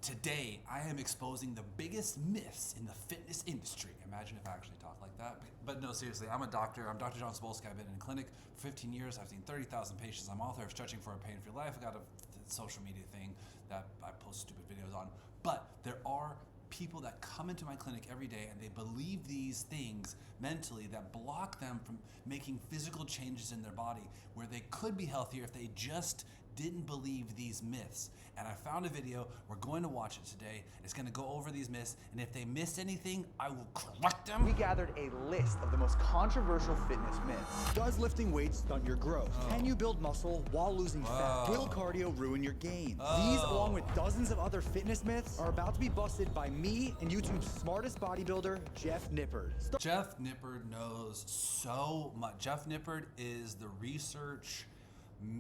Today, I am exposing the biggest myths in the fitness industry. Imagine if I actually talked like that. But no, seriously, I'm a doctor. I'm Dr. John Spolsky. I've been in clinic for 15 years. I've seen 30,000 patients. I'm author of Stretching for a Pain-Free Life. I got a social media thing that I post stupid videos on. But there are people that come into my clinic every day and they believe these things mentally that block them from making physical changes in their body where they could be healthier if they just didn't believe these myths. And I found a video, we're going to watch it today. It's gonna go over these myths, and if they miss anything, I will correct them. We gathered a list of the most controversial fitness myths. Does lifting weights stunt your growth? Can you build muscle while losing fat? Will cardio ruin your gains? These, along with dozens of other fitness myths, are about to be busted by me and YouTube's smartest bodybuilder, Jeff Nippard. Jeff Nippard knows so much. Jeff Nippard is the research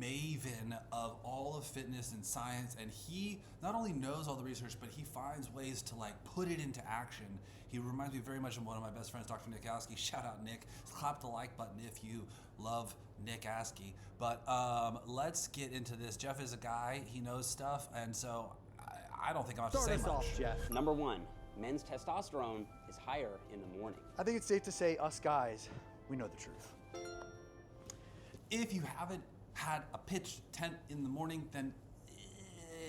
maven of all of fitness and science, and he not only knows all the research, but he finds ways to like put it into action. He reminds me very much of one of my best friends, Dr. Nick Askey. Shout out Nick. Clap the like button if you love Nick Askey. But let's get into this. Jeff is a guy, he knows stuff, and so I don't think I have to say much. Start us off, Jeff. Number one, men's testosterone is higher in the morning. I think it's safe to say us guys, we know the truth. If you haven't had a pitched tent in the morning, then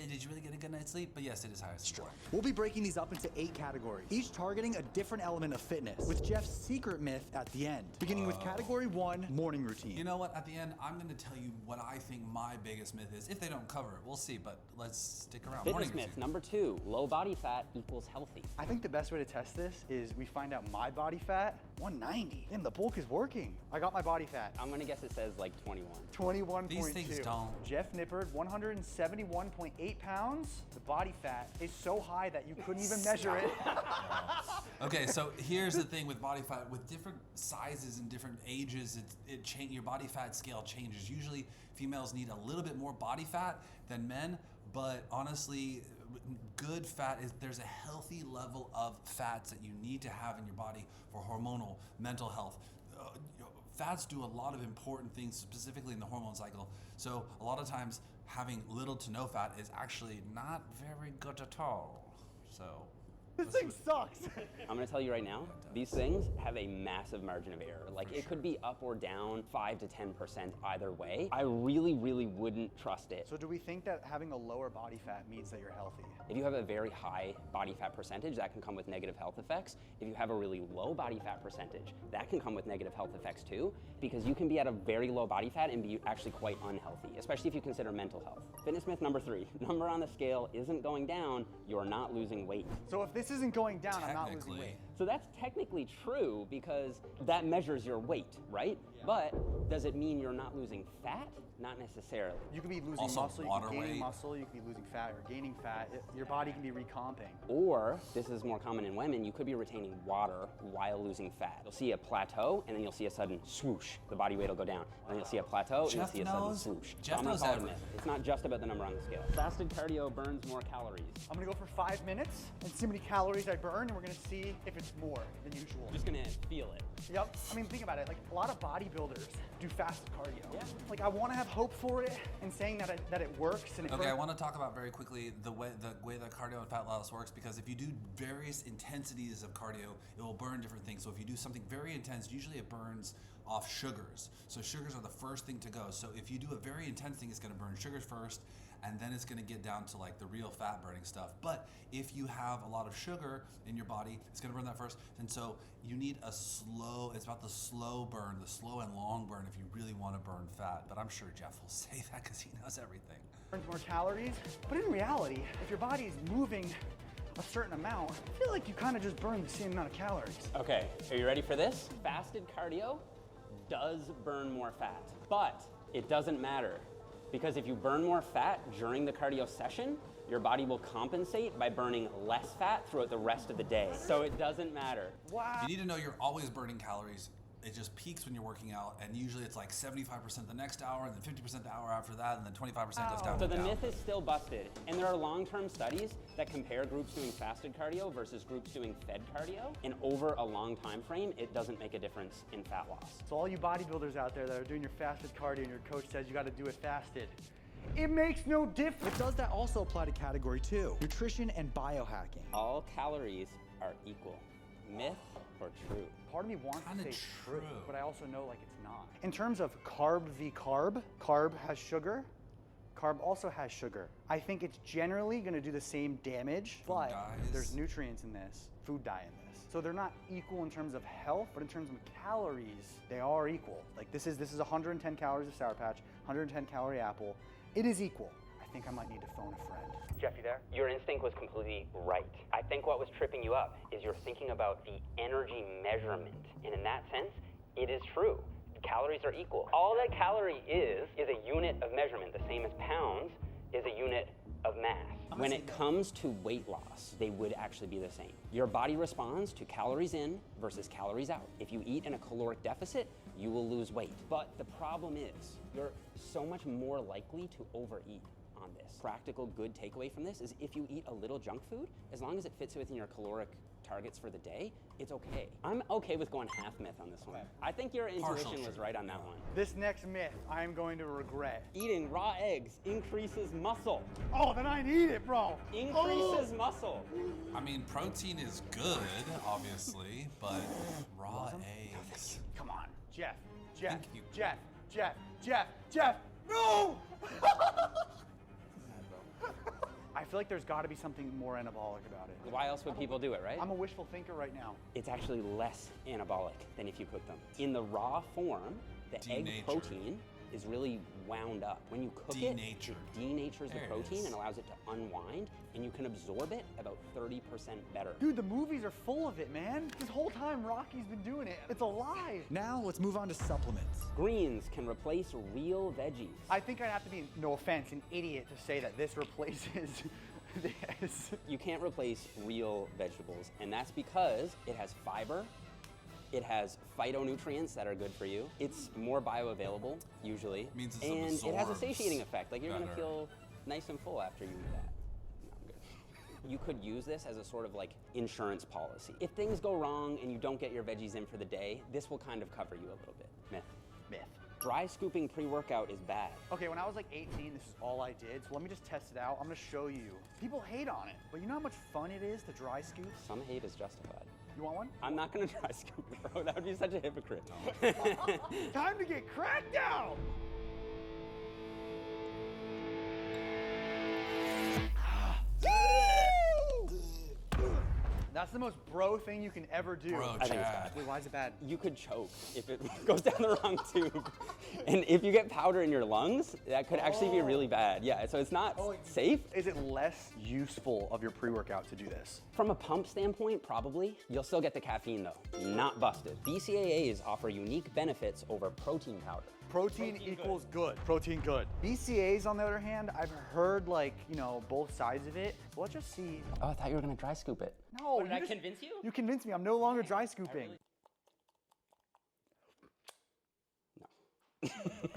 did you really get a good night's sleep? But yes, it is highest score. We'll be breaking these up into 8 categories, each targeting a different element of fitness, with Jeff's secret myth at the end. Beginning with category 1, morning routine. You know what? At the end, I'm going to tell you what I think my biggest myth is. If they don't cover it, we'll see, but let's stick around. Fitness myth number 2, low body fat equals healthy. I think the best way to test this is we find out my body fat, 190. Damn, the bulk is working. I got my body fat. I'm gonna guess it says like 21. 21.2. These things don't. Jeff Nippard, 171.8 pounds. The body fat is so high that you couldn't even measure it. Okay, so here's the thing with body fat. With different sizes and different ages, your body fat scale changes. Usually, females need a little bit more body fat than men, but honestly, good fat is, there's a healthy level of fats that you need to have in your body for hormonal, mental health. Fats do a lot of important things, specifically in the hormone cycle. So a lot of times having little to no fat is actually not very good at all. So This thing sucks. I'm gonna tell you right now, these things have a massive margin of error. Like it could be up or down 5 to 10% either way. I really, really wouldn't trust it. So do we think that having a lower body fat means that you're healthy? If you have a very high body fat percentage, that can come with negative health effects. If you have a really low body fat percentage, that can come with negative health effects too, because you can be at a very low body fat and be actually quite unhealthy, especially if you consider mental health. Fitness myth number 3, number on the scale isn't going down, you're not losing weight. So if this isn't going down, I'm not losing weight. So that's technically true because that measures your weight, right? Yeah. But does it mean you're not losing fat? Not necessarily. You could be losing Also muscle, you water could be gaining weight. muscle, you could be losing fat or gaining fat. Your body can be recomping. Or, this is more common in women, you could be retaining water while losing fat. You'll see a plateau and then you'll see a sudden swoosh. The body weight will go down. And then you'll see a plateau and you'll see a sudden swoosh. Jeff I'm gonna knows call it a everything. myth. It's not just about the number on the scale. Fasted cardio burns more calories. I'm gonna go for 5 minutes and see how many calories I burn, and we're gonna see if it's more than usual. I'm just gonna feel it. Yep. I mean, think about it. Like, a lot of bodybuilders do fasted cardio. Yeah. Like, I want to have hope for it and saying that it works. And it Okay, I want to talk about very quickly the way that cardio and fat loss works, because if you do various intensities of cardio, it will burn different things. So if you do something very intense, usually it burns off sugars. So sugars are the first thing to go. So if you do a very intense thing, it's going to burn sugars first, and then it's going to get down to like the real fat burning stuff. But if you have a lot of sugar in your body, it's going to burn that first. And so you need it's about the slow burn, the slow and long burn if you really want to burn fat. But I'm sure Jeff will say that because he knows everything. burns more calories. But in reality, if your body is moving a certain amount, I feel like you kind of just burn the same amount of calories. Okay, are you ready for this? Fasted cardio does burn more fat, but it doesn't matter. Because if you burn more fat during the cardio session, your body will compensate by burning less fat throughout the rest of the day. So it doesn't matter. Wow. You need to know you're always burning calories. It just peaks when you're working out, and usually it's like 75% the next hour, and then 50% the hour after that, and then 25% goes down. So the myth is still busted, and there are long-term studies that compare groups doing fasted cardio versus groups doing fed cardio, and over a long time frame, it doesn't make a difference in fat loss. So all you bodybuilders out there that are doing your fasted cardio and your coach says you got to do it fasted, It makes no difference. But does that also apply to category 2, nutrition and biohacking? All calories are equal. Myth or true? Part of me wants Kinda to say true, true. but I also know like it's not. In terms of carb v carb, carb has sugar, carb also has sugar. I think it's generally gonna do the same damage, but dyes. there's nutrients in this, food dye in this. So they're not equal in terms of health, but in terms of calories, they are equal. Like this is 110 calories of Sour Patch, 110 calorie apple. It is equal. I think I might need to phone a friend. Jeff, you there? Your instinct was completely right. I think what was tripping you up is you're thinking about the energy measurement. And in that sense, it is true. Calories are equal. All that calorie is a unit of measurement, the same as pounds is a unit of mass. When it comes to weight loss, they would actually be the same. Your body responds to calories in versus calories out. If you eat in a caloric deficit, you will lose weight. But the problem is, you're so much more likely to overeat on this. Practical good takeaway from this is if you eat a little junk food, as long as it fits within your caloric targets for the day, it's okay. I'm okay with going half myth on this one. I think your intuition was right on that one. This next myth, I am going to regret. Eating raw eggs increases muscle. Oh, then I need it, bro. Increases muscle. I mean, protein is good, obviously, but raw eggs. Come on, Jeff, Jeff, Thank you. Jeff, Jeff, Jeff, Jeff, no! I feel like there's got to be something more anabolic about it. Why else would people do it, right? I'm a wishful thinker right now. It's actually less anabolic than if you cook them. In the raw form, the egg Denatured. protein is really wound up. When you cook Denatured. it denatures the There it protein is. and allows it to unwind, and you can absorb it about 30% better. Dude, the movies are full of it, man. This whole time, Rocky's been doing it. It's a lie. Now, let's move on to supplements. Greens can replace real veggies. I think I'd have to be, no offense, an idiot to say that this replaces this. You can't replace real vegetables, and that's because it has fiber, it has phytonutrients that are good for you, it's more bioavailable, usually, Means it and it has a absorbs satiating effect. Like, you're gonna better. feel nice and full after you eat that. No, I'm good. You could use this as a sort of like insurance policy. If things go wrong and you don't get your veggies in for the day, this will kind of cover you a little bit. Myth. Myth. Dry scooping pre-workout is bad. Okay, when I was like 18, this is all I did. So let me just test it out. I'm gonna show you. People hate on it, but you know how much fun it is to dry scoop? Some hate is justified. You want one? I'm not gonna dry scoop it, bro. That would be such a hypocrite. Time to get cracked down! That's the most bro thing you can ever do. Bro, I think it's Chad. Wait, why is it bad? You could choke if it goes down the wrong tube. And if you get powder in your lungs, that could actually be really bad. Yeah, so it's not safe. Is it less useful of your pre-workout to do this? From a pump standpoint, probably. You'll still get the caffeine though, not busted. BCAAs offer unique benefits over protein powder. Protein equals good. Protein good. BCAAs, on the other hand, I've heard like, you know, both sides of it. So let's just see. Oh, I thought you were gonna dry scoop it. No, Did I convince you? You convinced me. I'm no longer dry scooping.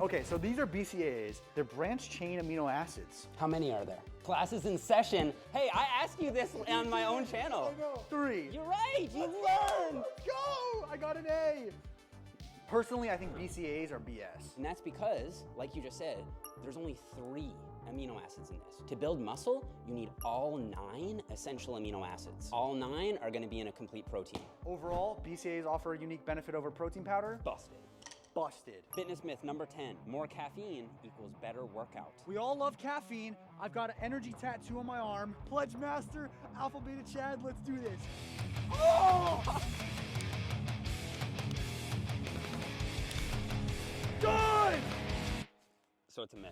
Okay, so these are BCAAs. They're branched chain amino acids. How many are there? Class is in session. Hey, I asked you this on my own channel. 3. You're right, you learned. Let's go! I got an A. Personally, I think BCAAs are BS. And that's because, like you just said, there's only 3 amino acids in this. To build muscle, you need all 9 essential amino acids. All 9 are gonna be in a complete protein. Overall, BCAAs offer a unique benefit over protein powder. Busted. Busted. Fitness myth number 10, more caffeine equals better workout. We all love caffeine. I've got an energy tattoo on my arm. Pledge Master, Alpha Beta Chad, let's do this. Oh! Done! So it's a myth.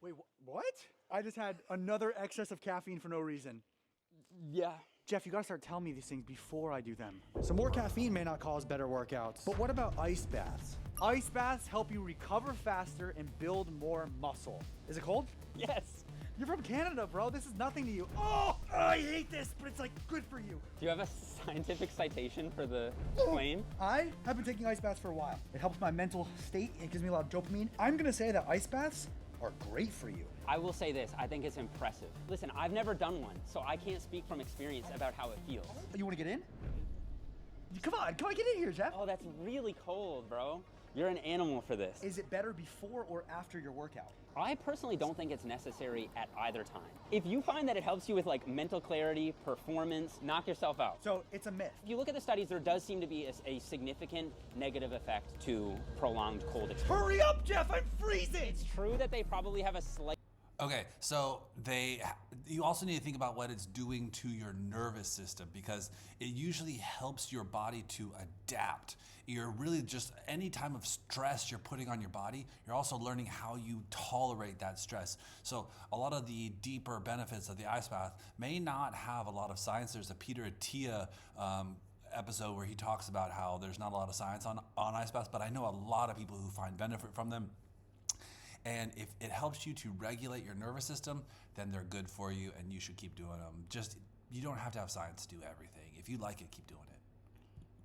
Wait, what? I just had another excess of caffeine for no reason. Yeah. Jeff, you gotta start telling me these things before I do them. So more caffeine may not cause better workouts. But what about ice baths? Ice baths help you recover faster and build more muscle. Is it cold? Yes. You're from Canada, bro. This is nothing to you. Oh, I hate this, but it's like good for you. Do you have a scientific citation for the claim? I have been taking ice baths for a while. It helps my mental state. It gives me a lot of dopamine. I'm gonna say that ice baths are great for you. I will say this, I think it's impressive. Listen, I've never done one, so I can't speak from experience about how it feels. You wanna get in? Come on, get in here, Jeff. Oh, that's really cold, bro. You're an animal for this. Is it better before or after your workout? I personally don't think it's necessary at either time. If you find that it helps you with like mental clarity, performance, knock yourself out. So it's a myth. If you look at the studies, there does seem to be a significant negative effect to prolonged cold exposure. Hurry up, Jeff, I'm freezing! It's true that they probably have a slight Okay, so you also need to think about what it's doing to your nervous system, because it usually helps your body to adapt. You're really just, any time of stress you're putting on your body, you're also learning how you tolerate that stress. So a lot of the deeper benefits of the ice bath may not have a lot of science. There's a Peter Attia episode where he talks about how there's not a lot of science on ice baths, but I know a lot of people who find benefit from them. And if it helps you to regulate your nervous system, then they're good for you and you should keep doing them. Just, you don't have to have science to do everything. If you like it, keep doing it.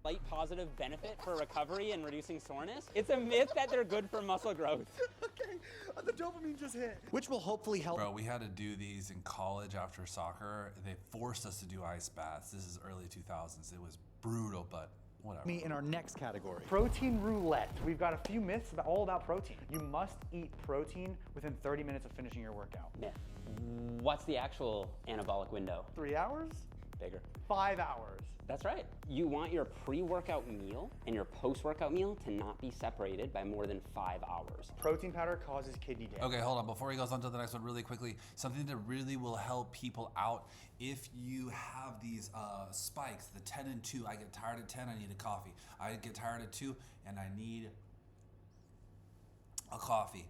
slight positive benefit for recovery and reducing soreness. It's a myth that they're good for muscle growth. Okay, the dopamine just hit. Which will hopefully help. Bro, we had to do these in college after soccer. They forced us to do ice baths. This is early 2000s. It was brutal, but whatever. Me in our next category. Protein roulette. We've got a few myths all about protein. You must eat protein within 30 minutes of finishing your workout. Myth. What's the actual anabolic window? 3 hours? Bigger. 5 hours. That's right. You want your pre-workout meal and your post-workout meal to not be separated by more than 5 hours. Protein powder causes kidney damage. Okay, hold on. Before he goes on to the next one really quickly, something that really will help people out if you have these spikes, the 10 and 2. I get tired at 10, I need a coffee. I get tired at 2, and I need a coffee.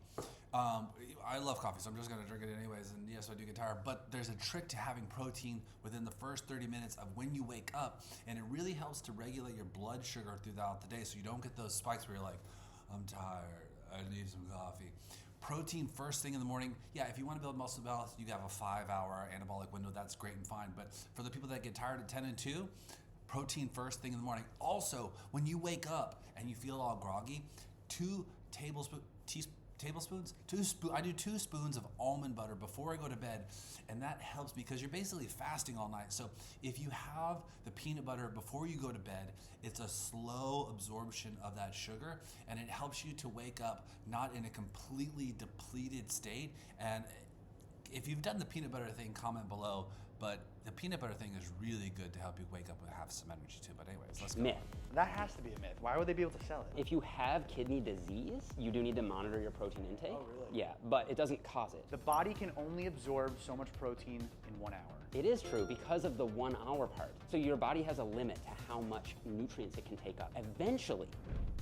I love coffee, so I'm just gonna drink it anyways, and yes, I do get tired, but there's a trick to having protein within the first 30 minutes of when you wake up, and it really helps to regulate your blood sugar throughout the day so you don't get those spikes where you're like, I'm tired, I need some coffee. Protein first thing in the morning, yeah, if you want to build muscle mass, you have a 5-hour anabolic window, that's great and fine, but for the people that get tired at 10 and 2, protein first thing in the morning. Also, when you wake up and you feel all groggy, 2 tablespoons, I do 2 spoons of almond butter before I go to bed, and that helps because you're basically fasting all night. So if you have the peanut butter before you go to bed, it's a slow absorption of that sugar, and it helps you to wake up not in a completely depleted state. And if you've done the peanut butter thing, comment below, but the peanut butter thing is really good to help you wake up and have some energy too. But anyways, let's go. Myth. That has to be a myth. Why would they be able to sell it? If you have kidney disease, you do need to monitor your protein intake. Oh, really? Yeah, but it doesn't cause it. The body can only absorb so much protein in 1 hour. It is true because of the 1 hour part. So your body has a limit to how much nutrients it can take up. Eventually,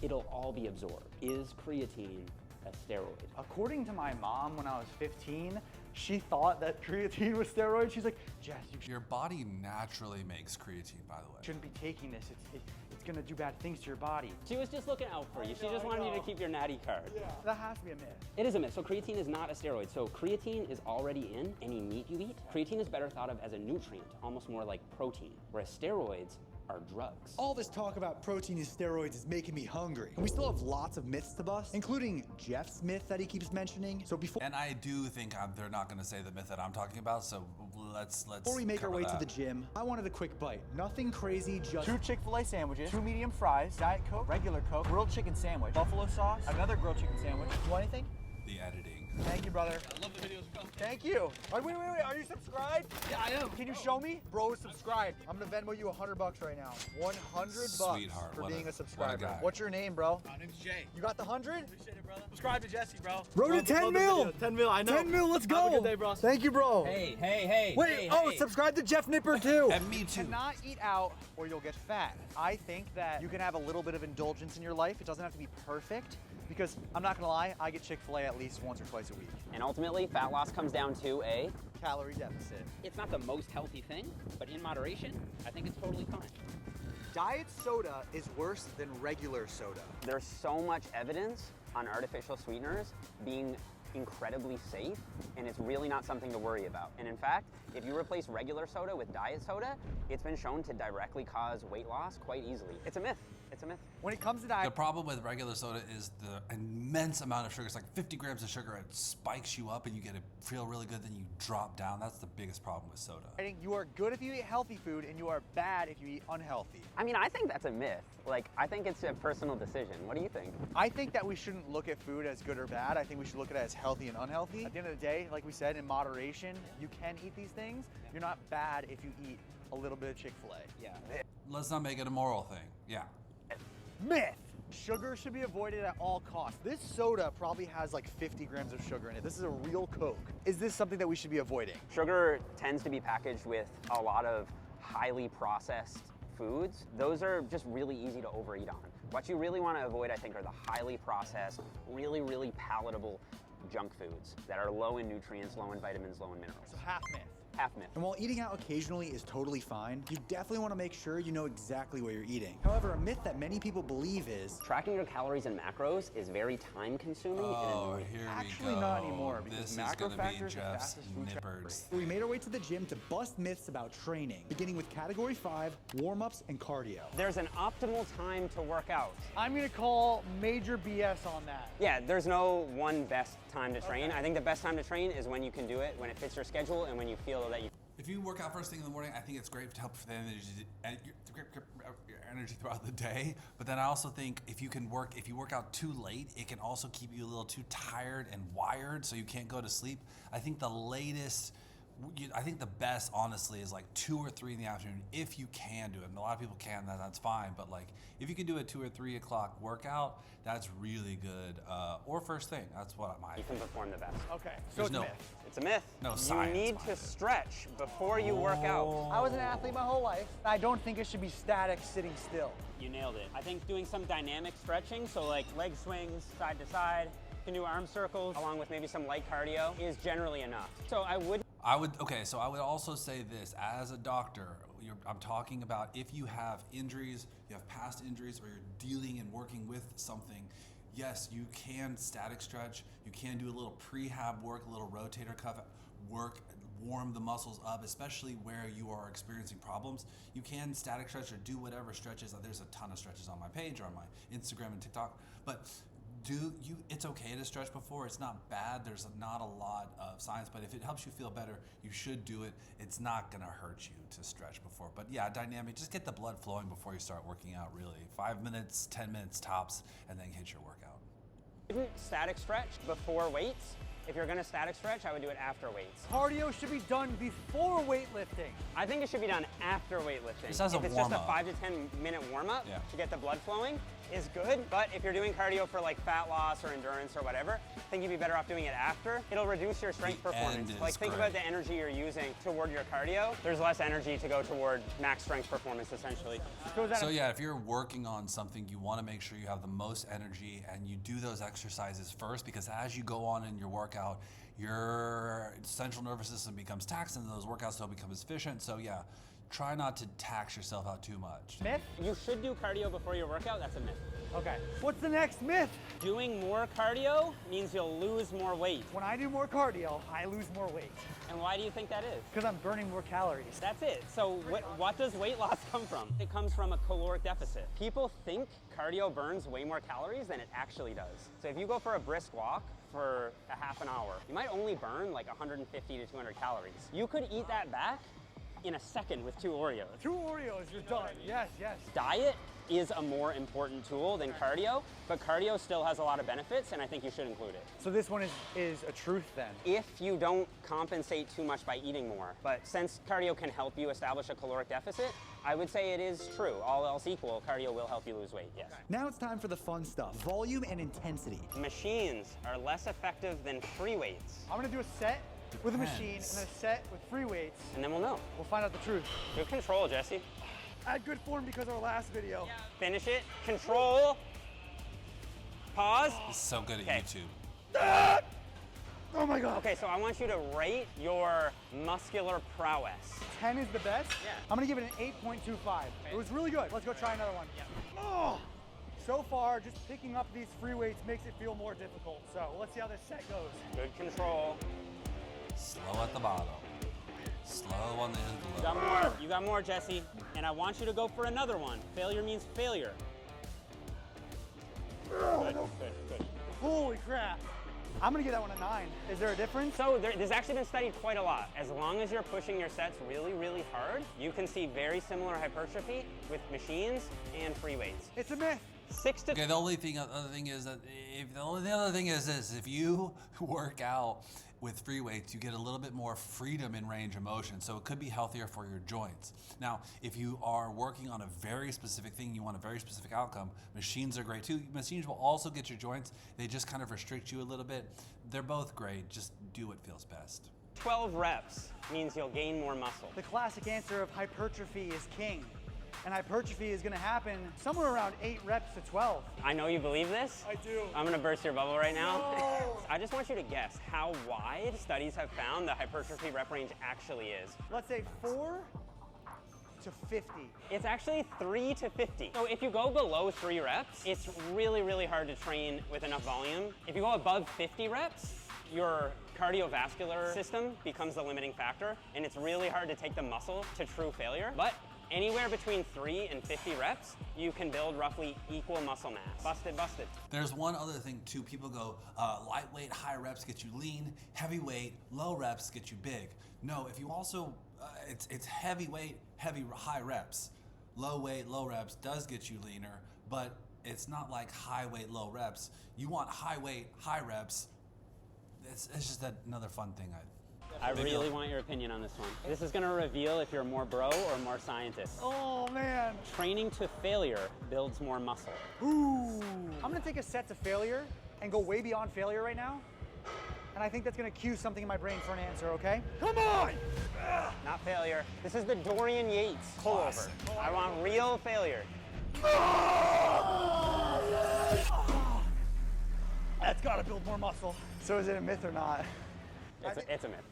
it'll all be absorbed. Is creatine a steroid? According to my mom, when I was 15, she thought that creatine was steroid. She's like, Jess, you Your body naturally makes creatine, by the way. shouldn't be taking this. It's gonna do bad things to your body. She was just looking out for you. She just wanted you to keep your natty card. Yeah. That has to be a myth. It is a myth. So creatine is not a steroid. So creatine is already in any meat you eat. Creatine is better thought of as a nutrient, almost more like protein, whereas steroids are drugs. All this talk about protein and steroids is making me hungry. And we still have lots of myths to bust, including Jeff's myth that he keeps mentioning. So before And I do think they're not going to say the myth that I'm talking about, so let's we make our cover way that. to the gym, I wanted a quick bite. Nothing crazy, just 2 Chick-fil-A sandwiches, 2 medium fries, Diet Coke, regular Coke, grilled chicken sandwich, buffalo sauce, another grilled chicken sandwich. You want anything? The editing. Thank you, brother. I love the videos, bro. Thank you. Wait. Are you subscribed? Yeah, I am. Can you show me? Bro is subscribed. I'm gonna Venmo you $100 right now. $100 Sweetheart, for what being a a subscriber. guy. What's your name, bro? My name's Jay. You got the 100? Appreciate it, brother. Subscribe to Jesse, bro. Road to Love 10 the mil. video. 10 mil, I know. 10 mil, let's go. Have a good day, bro. Thank you, bro. Hey. Wait, subscribe to Jeff Nippard too. And me too. Cannot eat out or you'll get fat. I think that you can have a little bit of indulgence in your life. It doesn't have to be perfect, because I'm not gonna lie, I get Chick-fil-A at least once or twice a week. And ultimately, fat loss comes down to a, Calorie deficit. it's not the most healthy thing, but in moderation, I think it's totally fine. Diet soda is worse than regular soda. There's so much evidence on artificial sweeteners being incredibly safe, and it's really not something to worry about. And in fact, if you replace regular soda with diet soda, it's been shown to directly cause weight loss quite easily. It's a myth. It's a myth. When it comes to The diet, problem with regular soda is the immense amount of sugar. It's like 50 grams of sugar. It spikes you up and you get to feel really good, then you drop down. That's the biggest problem with soda. I think you are good if you eat healthy food and you are bad if you eat unhealthy. I mean, I think that's a myth. Like, I think it's a personal decision. What do you think? I think that we shouldn't look at food as good or bad. I think we should look at it as healthy and unhealthy. At the end of the day, like we said, in moderation, you can eat these things. You're not bad if you eat a little bit of Chick-fil-A. Yeah. Let's not make it a moral thing. Yeah. Myth. Sugar should be avoided at all costs. This soda probably has like 50 grams of sugar in it. This is a real Coke. Is this something that we should be avoiding? Sugar tends to be packaged with a lot of highly processed foods. Those are just really easy to overeat on. What you really want to avoid, I think, are the highly processed, really palatable junk foods that are low in nutrients, low in vitamins, low in minerals. So half myth. Half myth. And while eating out occasionally is totally fine, you definitely want to make sure you know exactly what you're eating. However, a myth that many people believe is Tracking your calories and macros is very time consuming and Oh, annoying. here we go. actually not anymore because This is macro going to be factors are Jeff's fastest food Nippard's. We made our way to the gym to bust myths about training, beginning with category 5, warm-ups and cardio. There's an optimal time to work out. I'm gonna call major BS on that. Yeah, there's no one best time to train. I think the best time to train is when you can do it, when it fits your schedule, and when you feel that you. If you work out first thing in the morning, I think it's great to help for the energy throughout the day. But then I also think if you work out too late, it can also keep you a little too tired and wired, so you can't go to sleep. I think the best, honestly, is like 2 or 3 in the afternoon if you can do it. And a lot of people can, that's fine. But like, if you can do a 2 or 3 o'clock workout, that's really good. Or first thing, that's what You can perform the best. Okay, so There's it's no- a myth. It's a myth. No science You need behind to it. stretch before you work out. I was an athlete my whole life. I don't think it should be static, sitting still. You nailed it. I think doing some dynamic stretching, so like leg swings side to side, you can do arm circles along with maybe some light cardio is generally enough. So I would So I would also say this, as a doctor, I'm talking about if you have injuries, you have past injuries, or you're dealing and working with something, yes, you can static stretch, you can do a little prehab work, a little rotator cuff work, warm the muscles up, especially where you are experiencing problems. You can static stretch or do whatever stretches. There's a ton of stretches on my page or on my Instagram and TikTok, but it's okay to stretch before. It's not bad. There's not a lot of science, but if it helps you feel better, you should do it. It's not gonna hurt you to stretch before. But yeah, dynamic, just get the blood flowing before you start working out, really. 5 minutes, 10 minutes tops, and then hit your workout. wouldn't static stretch before weights. If you're gonna static stretch, I would do it after weights. Cardio should be done before weightlifting. I think it should be done after weightlifting. Just as a if it's just a warm-up. 5 to 10 minute warm up Yeah. to get the blood flowing is good. But if you're doing cardio for like fat loss or endurance or whatever, I think you'd be better off doing it after. It'll reduce your strength The performance. end Like is think about great. the energy you're using toward your cardio. There's less energy to go toward max strength performance essentially. So yeah, if you're working on something, you want to make sure you have the most energy and you do those exercises first, because as you go on in your workout, your central nervous system becomes taxed and those workouts don't become as efficient. So yeah, try not to tax yourself out too much. Myth? You should do cardio before your workout. That's a myth. Okay. What's the next myth? Doing more cardio means you'll lose more weight. When I do more cardio, I lose more weight And why do you think that is? because I'm burning more calories. That's it. So what does weight loss come from? It comes from a caloric deficit. People think cardio burns way more calories than it actually does. So if you go for a brisk walk for a half an hour, you might only burn like 150 to 200 calories. You could eat that back in a second with 2 Oreos. 2 Oreos, you're done. Yes, yes. Diet is a more important tool than cardio, but cardio still has a lot of benefits, and I think you should include it. So this one is a truth then. If you don't compensate too much by eating more. But since cardio can help you establish a caloric deficit, I would say it is true. All else equal, cardio will help you lose weight, yes. Now it's time for the fun stuff, volume and intensity. Machines are less effective than free weights, I'm gonna do a set with a machine and Depends. then a set with free weights. and then we'll know. We'll find out the truth. Good control, Jesse. I had good form because of our last video. Finish it, control, pause. It's so good at Okay. YouTube. Oh my God. Okay, so I want you to rate your muscular prowess. 10 is the best. Yeah. I'm gonna give it an 8.25. It was really good. Let's go try another one. Oh, so far, just picking up these free weights makes it feel more difficult. So let's see how this set goes. Good control. Slow at the bottom. Slow on the You got glove. more, you got more, Jesse. And I want you to go for another one. Failure means failure. Good, good. Holy crap. I'm gonna give that one a 9. Is there a difference? So there's actually been studied quite a lot. As long as you're pushing your sets really, really hard, you can see very similar hypertrophy with machines and free weights. It's a myth. 6 to Okay, the only other thing is that if you work out with free weights, you get a little bit more freedom in range of motion, so it could be healthier for your joints. Now, if you are working on a very specific thing, you want a very specific outcome, machines are great too. Machines will also get your joints. They just kind of restrict you a little bit. They're both great. Just do what feels best. 12 reps means you'll gain more muscle. The classic answer of hypertrophy is king. And hypertrophy is gonna happen somewhere around 8 reps to 12. I know you believe this. I do. I'm gonna burst your bubble right now. No. I just want you to guess how wide studies have found the hypertrophy rep range actually is. Let's say 4 to 50. It's actually 3 to 50. So if you go below 3 reps, it's really, really hard to train with enough volume. If you go above 50 reps, your cardiovascular system becomes the limiting factor, and it's really hard to take the muscle to true failure. But anywhere between 3 and 50 reps, you can build roughly equal muscle mass. Busted, busted. There's one other thing too. People go, lightweight, high reps get you lean, heavyweight, low reps get you big. No, if you also, it's heavyweight, high reps. Low weight, low reps does get you leaner, but it's not like high weight, low reps. You want high weight, high reps. It's just another fun thing. I really want your opinion on this one. This is gonna reveal if you're more bro or more scientist. Oh man. Training to failure builds more muscle. Ooh. I'm gonna take a set to failure and go way beyond failure right now. And I think that's gonna cue something in my brain for an answer, okay? Come on! Not failure. This is the Dorian Yates pullover. I want real failure. That's gotta build more muscle. So is it a myth or not? It's a myth.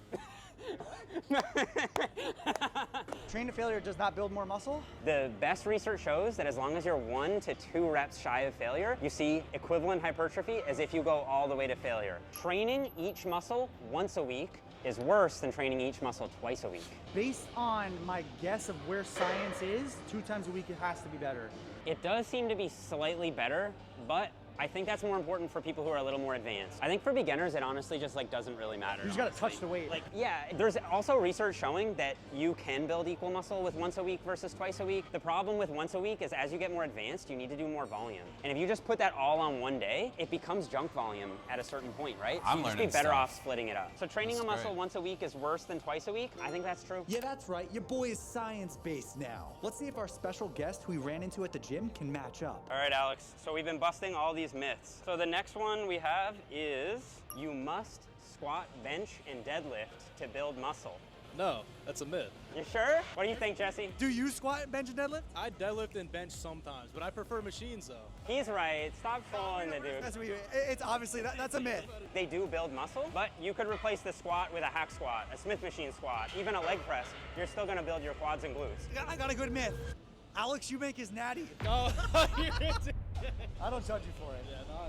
Train to failure does not build more muscle? The best research shows that as long as you're 1 to 2 reps shy of failure, you see equivalent hypertrophy as if you go all the way to failure. Training each muscle once a week is worse than training each muscle twice a week. Based on my guess of where science is, 2 times a week it has to be better. It does seem to be slightly better, but I think that's more important for people who are a little more advanced. I think for beginners, it honestly just doesn't really matter. You just gotta honestly. touch the weight. Yeah, there's also research showing that you can build equal muscle with once a week versus twice a week. The problem with once a week is as you get more advanced, you need to do more volume. And if you just put that all on one day, it becomes junk volume at a certain point, right? So I'm you'd just learning be better stuff. off splitting it up. So training That's a muscle great. once a week is worse than twice a week. I think that's true. Yeah, that's right. Your boy is science-based now. Let's see if our special guest who we ran into at the gym can match up. All right, Alex, so we've been busting all these myths. So the next one we have is you must squat, bench, and deadlift to build muscle. No, that's a myth. You sure? What do you think, Jesse? Do you squat, bench, and deadlift? I deadlift and bench sometimes, but I prefer machines though. He's right. Stop fooling the dude. That's what it's obviously, that's a myth. They do build muscle, but you could replace the squat with a hack squat, a Smith machine squat, even a leg press. You're still gonna build your quads and glutes. I got a good myth. Alex Eubank is natty. Oh, you're into I don't judge you for it. Yeah, no.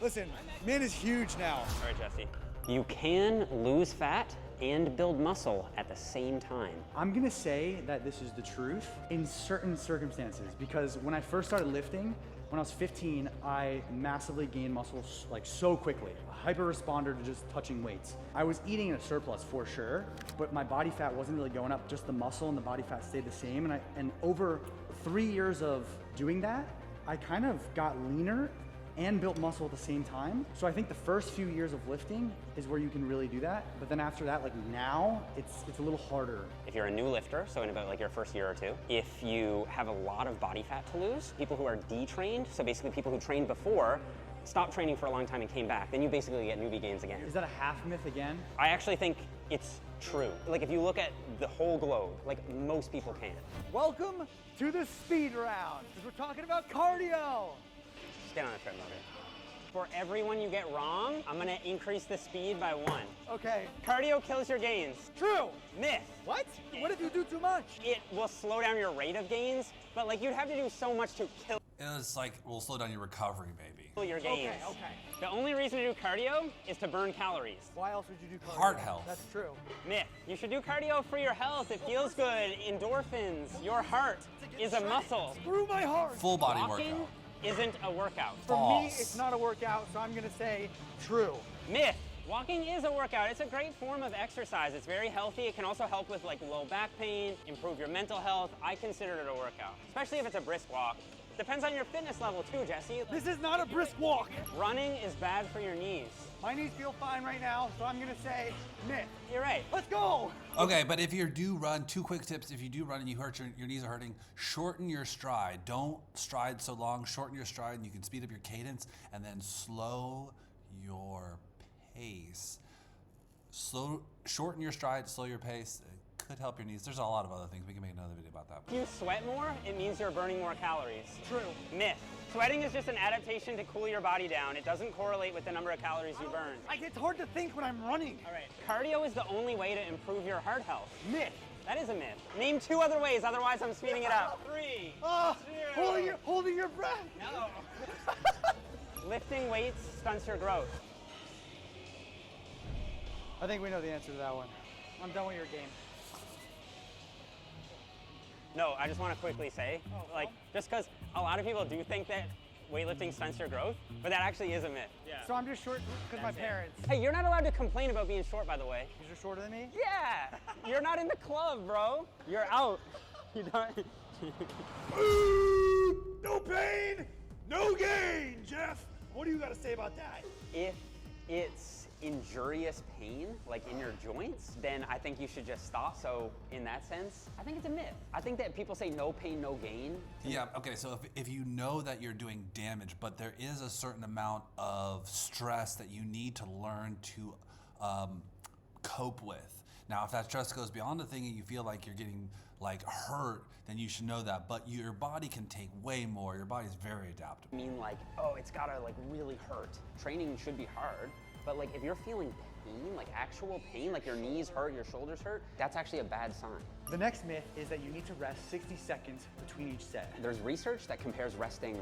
Listen, man is huge now. All right, Jesse. You can lose fat and build muscle at the same time. I'm gonna say that this is the truth in certain circumstances because when I first started lifting, when I was 15, I massively gained muscle like so quickly. A hyper responder to just touching weights. I was eating in a surplus for sure, but my body fat wasn't really going up, just the muscle and the body fat stayed the same. And over 3 years of doing that, I kind of got leaner and built muscle at the same time. So I think the first few years of lifting is where you can really do that. But then after that, like now, it's a little harder. If you're a new lifter, so in about like your first year or two, if you have a lot of body fat to lose, people who are detrained, so basically people who trained before, stopped training for a long time and came back, then you basically get newbie gains again. Is that a half myth again? I actually think it's true. Like if you look at the whole globe, like most people can. Welcome to the speed round, because we're talking about cardio. Just get on a treadmill here. For every one you get wrong, I'm gonna increase the speed by 1. Okay, Cardio kills your gains. true. Myth. What? What if you do too much? It will slow down your rate of gains, but like you'd have to do so much to kill And it's like, we'll slow down your recovery, baby. your gains. Okay. The only reason to do cardio is to burn calories. Why else would you do cardio? Heart health. That's true. Myth. You should do cardio for your health. It feels good. Endorphins. Your heart is a muscle. Through my heart. Full body Walking workout. isn't a workout. For me, False. it's not a workout, so I'm gonna say true. Myth. Walking is a workout. It's a great form of exercise. It's very healthy. It can also help with like low back pain, improve your mental health. I consider it a workout, especially if it's a brisk walk. Depends on your fitness level too, Jesse. This is not a brisk walk. Running is bad for your knees. My knees feel fine right now, so I'm gonna say myth. You're right. Let's go. Okay, but if you do run, 2 quick tips. If you do run and you hurt your knees are hurting, shorten your stride. Don't stride so long. Shorten your stride and you can speed up your cadence and then slow your pace. Shorten your stride, slow your pace. It could help your knees. There's a lot of other things. We can make another video about that. If you sweat more, it means you're burning more calories. True. Myth. Sweating is just an adaptation to cool your body down. It doesn't correlate with the number of calories you burn. It's hard to think when I'm running. All right. Cardio is the only way to improve your heart health. Myth. That is a myth. Name 2 other ways, otherwise I'm speeding it up. 3, Oh, 0. holding your breath. No. Lifting weights stunts your growth. I think we know the answer to that one. I'm done with your game. No, I just want to quickly say, like, just because a lot of people do think that weightlifting stunts your growth, but that actually is a myth. Yeah. So I'm just short because my parents. Hey, you're not allowed to complain about being short, by the way. Because you're shorter than me? Yeah, you're not in the club, bro. You're out. You don't. No pain, no gain, Jeff. What do you got to say about that? If it's injurious pain, like in your joints, then I think you should just stop. So in that sense, I think it's a myth. I think that people say no pain, no gain. Yeah, okay, so if you know that you're doing damage, but there is a certain amount of stress that you need to learn to cope with. Now, if that stress goes beyond the thing and you feel like you're getting like hurt, then you should know that. But your body can take way more. Your body's very adaptable. I mean, like, oh, it's gotta like really hurt. Training should be hard, but like if you're feeling pain, like actual pain, like your knees hurt, your shoulders hurt, that's actually a bad sign. The next myth is that you need to rest 60 seconds between each set. There's research that compares resting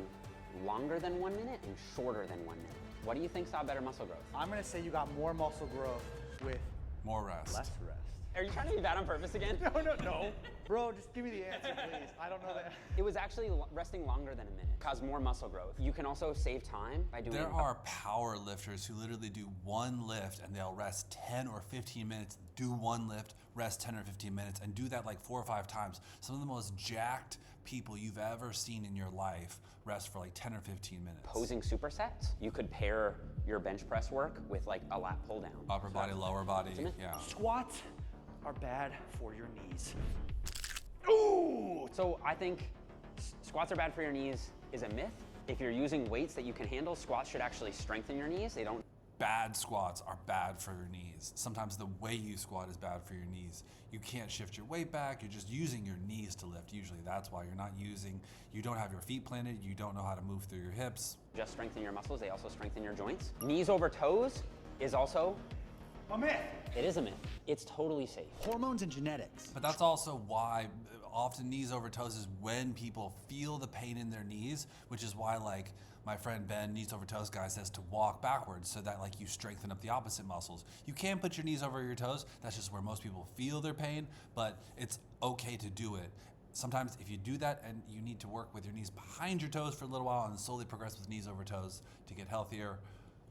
longer than 1 minute and shorter than 1 minute. What do you think saw better muscle growth? I'm gonna say you got more muscle growth with More rest. less rest. Are you trying to be bad on purpose again? No. Bro, just give me the answer, please. I don't know that. It was actually resting longer than a minute. Caused more muscle growth. You can also save time by doing. There are power lifters who literally do 1 lift and they'll rest 10 or 15 minutes, do 1 lift, rest 10 or 15 minutes, and do that like 4 or 5 times. Some of the most jacked people you've ever seen in your life rest for like 10 or 15 minutes. Posing supersets. You could pair your bench press work with like a lat pull down. Upper body, lower body, yeah. Squats are bad for your knees. Ooh! So I think squats are bad for your knees is a myth. If you're using weights that you can handle, squats should actually strengthen your knees. They don't. Bad squats are bad for your knees. Sometimes the way you squat is bad for your knees. You can't shift your weight back. You're just using your knees to lift. Usually that's why you don't have your feet planted. You don't know how to move through your hips. Just strengthen your muscles. They also strengthen your joints. Knees over toes is also A myth. It is a myth. It's totally safe. Hormones and genetics. But that's also why often knees over toes is when people feel the pain in their knees, which is why like my friend Ben, knees over toes guy, says to walk backwards so that like you strengthen up the opposite muscles. You can put your knees over your toes. That's just where most people feel their pain, but it's okay to do it. Sometimes if you do that and you need to work with your knees behind your toes for a little while and slowly progress with knees over toes to get healthier.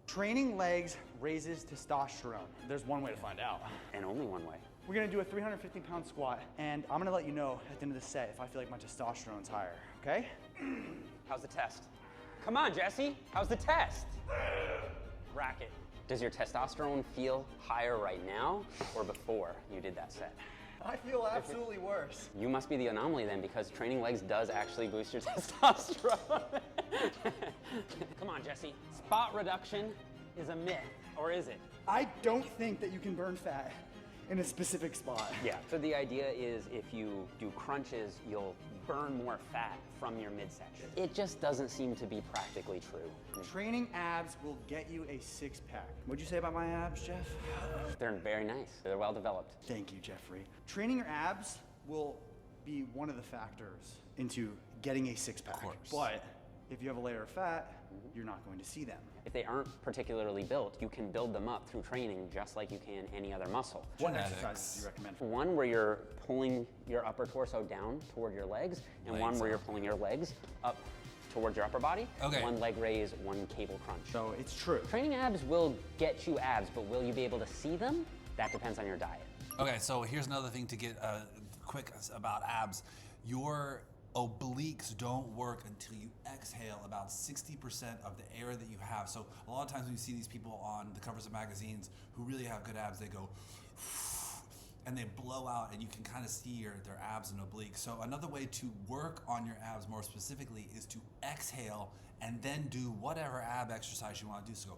Training legs raises testosterone. There's one way to find out. And only one way. We're gonna do a 350-pound squat, and I'm gonna let you know at the end of the set if I feel like my testosterone's higher, okay? How's the test? Come on, Jesse. How's the test? Racket. Does your testosterone feel higher right now or before you did that set? I feel absolutely worse. You must be the anomaly then, because training legs does actually boost your testosterone. Come on, Jesse. Spot reduction is a myth, or is it? I don't think that you can burn fat in a specific spot. Yeah. So the idea is if you do crunches, you'll burn more fat from your midsection. It just doesn't seem to be practically true. Training abs will get you a six-pack. What'd you say about my abs, Jeff? They're very nice. They're well developed. Thank you, Jeffrey. Training your abs will be one of the factors into getting a six-pack. Of course. But if you have a layer of fat, you're not going to see them. If they aren't particularly built, you can build them up through training just like you can any other muscle. What Genetics. exercises do you recommend? One where you're pulling your upper torso down toward your legs, and one where you're pulling your legs up towards your upper body. Okay. 1 leg raise, 1 cable crunch. So it's true. Training abs will get you abs, but will you be able to see them? That depends on your diet. Okay, so here's another thing to get quick about abs. Your obliques don't work until you exhale about 60% of the air that you have. So a lot of times when you see these people on the covers of magazines who really have good abs, they go and they blow out, and you can kind of see their abs and obliques. So another way to work on your abs more specifically is to exhale and then do whatever ab exercise you want to do. So go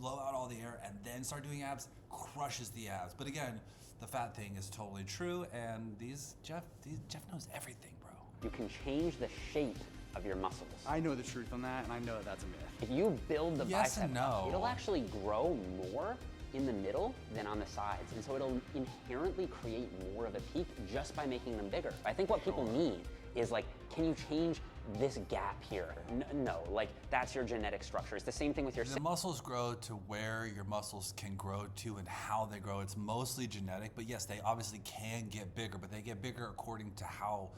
blow out all the air and then start doing abs, crushes the abs. But again, the fat thing is totally true, and Jeff knows everything, bro. You can change the shape of your muscles. I know the truth on that, and I know that that's a myth. If you build the Yes bicep and no. up, it'll actually grow more in the middle than on the sides. And so it'll inherently create more of a peak just by making them bigger. I think what people need is like, can you change this gap here? No, like that's your genetic structure. It's the same thing with your The muscles grow to where your muscles can grow to and how they grow. It's mostly genetic, but yes, they obviously can get bigger, but they get bigger according to how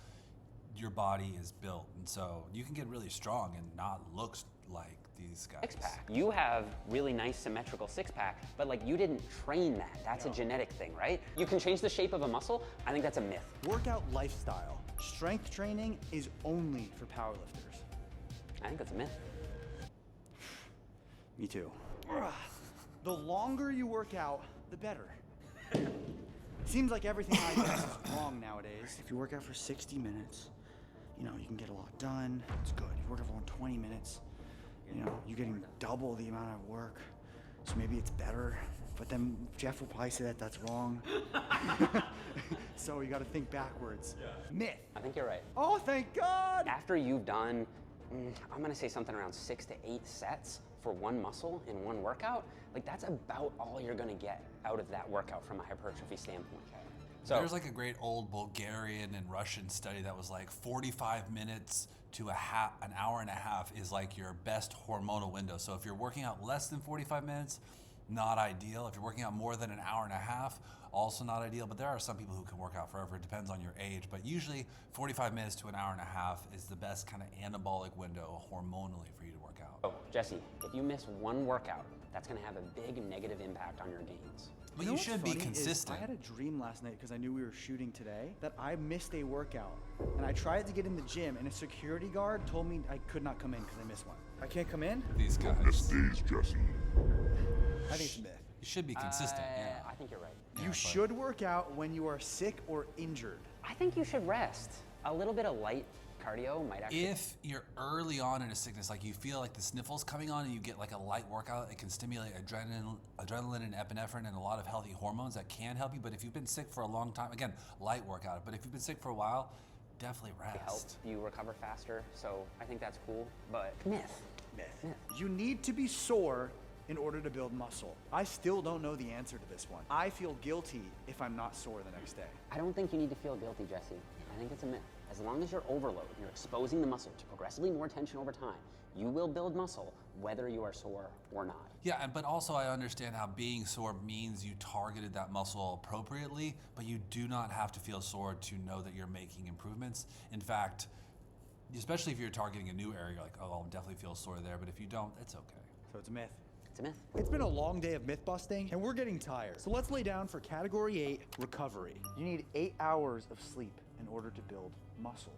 your body is built. And so you can get really strong and not look like these guys. six-pack. You have really nice symmetrical six-pack, but like you didn't train that. That's a genetic thing, right? You can change the shape of a muscle. I think that's a myth. Workout lifestyle. Strength training is only for powerlifters. I think that's a myth. Me too. The longer you work out, the better. Seems like everything I guess is wrong nowadays. If you work out for 60 minutes, you know, you can get a lot done. It's good. If you work out for 20 minutes, you know, you're getting double the amount of work. So maybe it's better. But then Jeff will probably say that that's wrong. So you got to think backwards. Myth. I think you're right. Oh, thank God. After you've done, I'm gonna say something around 6 to 8 sets for one muscle in one workout, like that's about all you're gonna get out of that workout from a hypertrophy standpoint. So There's like a great old Bulgarian and Russian study that was like 45 minutes to an hour and a half is like your best hormonal window. So if you're working out less than 45 minutes, not ideal. If you're working out more than an hour and a half, also not ideal. But there are some people who can work out forever. It depends on your age. But usually 45 minutes to an hour and a half is the best kind of anabolic window hormonally for you to work out. Oh, Jesse, if you miss one workout, that's gonna have a big negative impact on your gains. But know you what's should be funny is consistent. I had a dream last night because I knew we were shooting today that I missed a workout. And I tried to get in the gym, and a security guard told me I could not come in because I missed one. I can't come in? These guys. Days, Jesse. I think it's a myth. You should be consistent, yeah. I think you're right. Yeah, You but- should work out when you are sick or injured. I think you should rest. A little bit of light cardio might actually. If you're early on in a sickness, like you feel like the sniffles coming on and you get like a light workout, it can stimulate adrenaline and epinephrine and a lot of healthy hormones that can help you. But if you've been sick for a long time, again, light workout. But if you've been sick for a while, definitely help rest. you recover faster, so I think that's cool, but myth. Myth. You need to be sore in order to build muscle. I still don't know the answer to this one. I feel guilty if I'm not sore the next day. I don't think you need to feel guilty, Jesse. I think it's a myth. As long as you're overload, you're exposing the muscle to progressively more tension over time, you will build muscle whether you are sore or not. Yeah, but also I understand how being sore means you targeted that muscle appropriately, but you do not have to feel sore to know that you're making improvements. In fact, especially if you're targeting a new area, you're like, oh, I'll definitely feel sore there, but if you don't, it's okay. So it's a myth. It's a myth. It's been a long day of myth busting, and we're getting tired. So let's lay down for category 8, recovery. You need 8 hours of sleep in order to build muscle.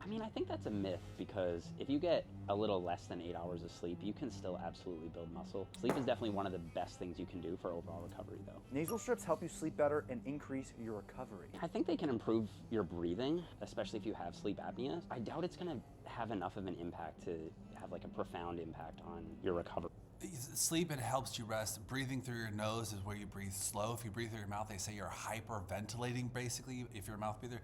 I mean, I think that's a myth because if you get a little less than 8 hours of sleep, you can still absolutely build muscle. Sleep is definitely one of the best things you can do for overall recovery, though. Nasal strips help you sleep better and increase your recovery. I think they can improve your breathing, especially if you have sleep apnea. I doubt it's gonna have enough of an impact to have like a profound impact on your recovery. Sleep, it helps you rest. Breathing through your nose is where you breathe slow. If you breathe through your mouth, they say you're hyperventilating, basically, if you're a mouth breather.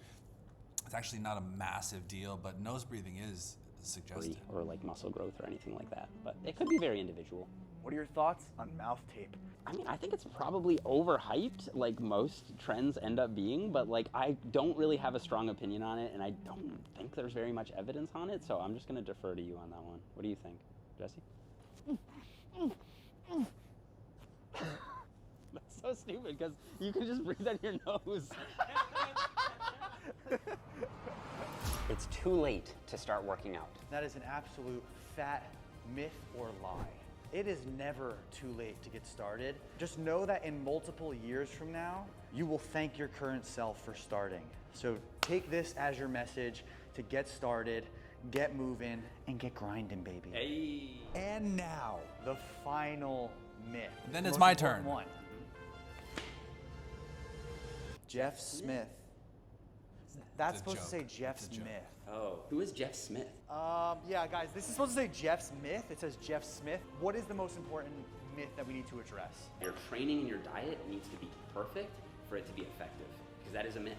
It's actually not a massive deal, but nose breathing is suggested. Or like muscle growth or anything like that, but it could be very individual. What are your thoughts on mouth tape? I mean, I think it's probably overhyped, like most trends end up being, but like I don't really have a strong opinion on it, and I don't think there's very much evidence on it, so I'm just gonna defer to you on that one. What do you think, Jesse? That's so stupid, because you can just breathe out your nose. It's too late to start working out. That is an absolute fat myth or lie. It is never too late to get started. Just know that in multiple years from now, you will thank your current self for starting. So take this as your message to get started, get moving, and get grinding, baby. Hey. And now, The final myth. Then it's Most my important turn. One. Jeff Smith. That's It's a supposed to say joke. Jeff It's a joke. Smith. Oh, who is Jeff Smith? Yeah, guys, this is supposed to say Jeff Smith. It says Jeff Smith. What is the most important myth that we need to address? Your training and your diet needs to be perfect for it to be effective, because that is a myth.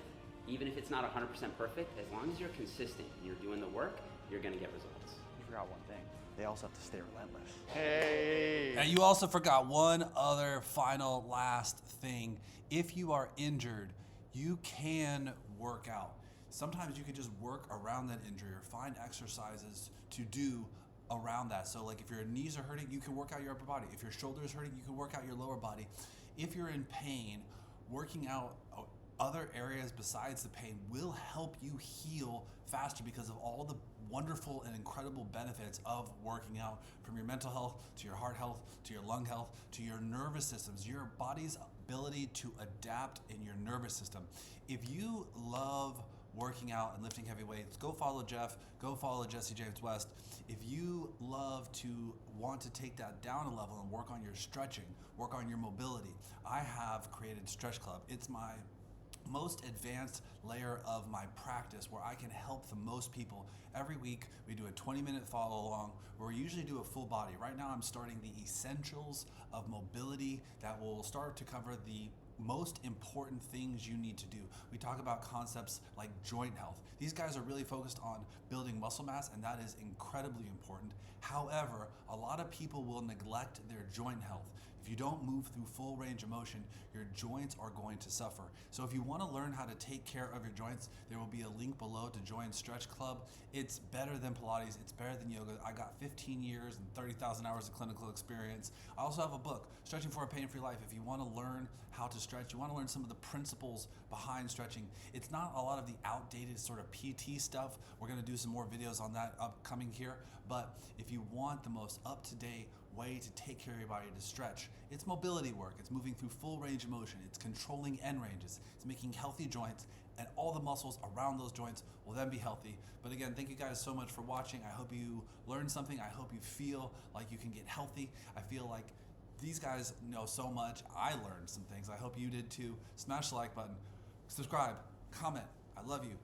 Even if it's not 100% perfect, as long as you're consistent and you're doing the work, you're gonna get results. You forgot one thing. They also have to stay relentless. Hey! And you also forgot one other final last thing. If you are injured, you can work out. Sometimes you can just work around that injury or find exercises to do around that. So like if your knees are hurting, you can work out your upper body. If your shoulder is hurting, you can work out your lower body. If you're in pain, working out other areas besides the pain will help you heal faster because of all the wonderful and incredible benefits of working out, from your mental health to your heart health to your lung health to your nervous systems, your body's ability to adapt in your nervous system. If you love working out and lifting heavy weights, go follow Jeff, go follow Jesse James West. If you love to want to take that down a level and work on your stretching, work on your mobility, I have created Stretch Club. It's my most advanced layer of my practice where I can help the most people. Every week we do a 20-minute follow along where we usually do a full body. Right now I'm starting the essentials of mobility that will start to cover the most important things you need to do. We talk about concepts like joint health. These guys are really focused on building muscle mass, and that is incredibly important. However, a lot of people will neglect their joint health. If you don't move through full range of motion, your joints are going to suffer. So if you want to learn how to take care of your joints, there will be a link below to join Stretch Club. It's better than Pilates, it's better than yoga. I got 15 years and 30,000 hours of clinical experience. I also have a book, Stretching for a Pain-Free Life. If you want to learn how to stretch, you want to learn some of the principles behind stretching. It's not a lot of the outdated sort of PT stuff. We're going to do some more videos on that upcoming here. But if you want the most up-to-date way to take care of your body to stretch, it's mobility work, it's moving through full range of motion, it's controlling end ranges, it's making healthy joints, and all the muscles around those joints will then be healthy. But again, thank you guys so much for watching. I hope you learned something. I hope you feel like you can get healthy. I feel like these guys know so much. I learned some things. I hope you did too. Smash the like button, subscribe, comment. I love you.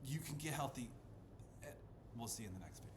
You can get healthy. We'll see you in the next video.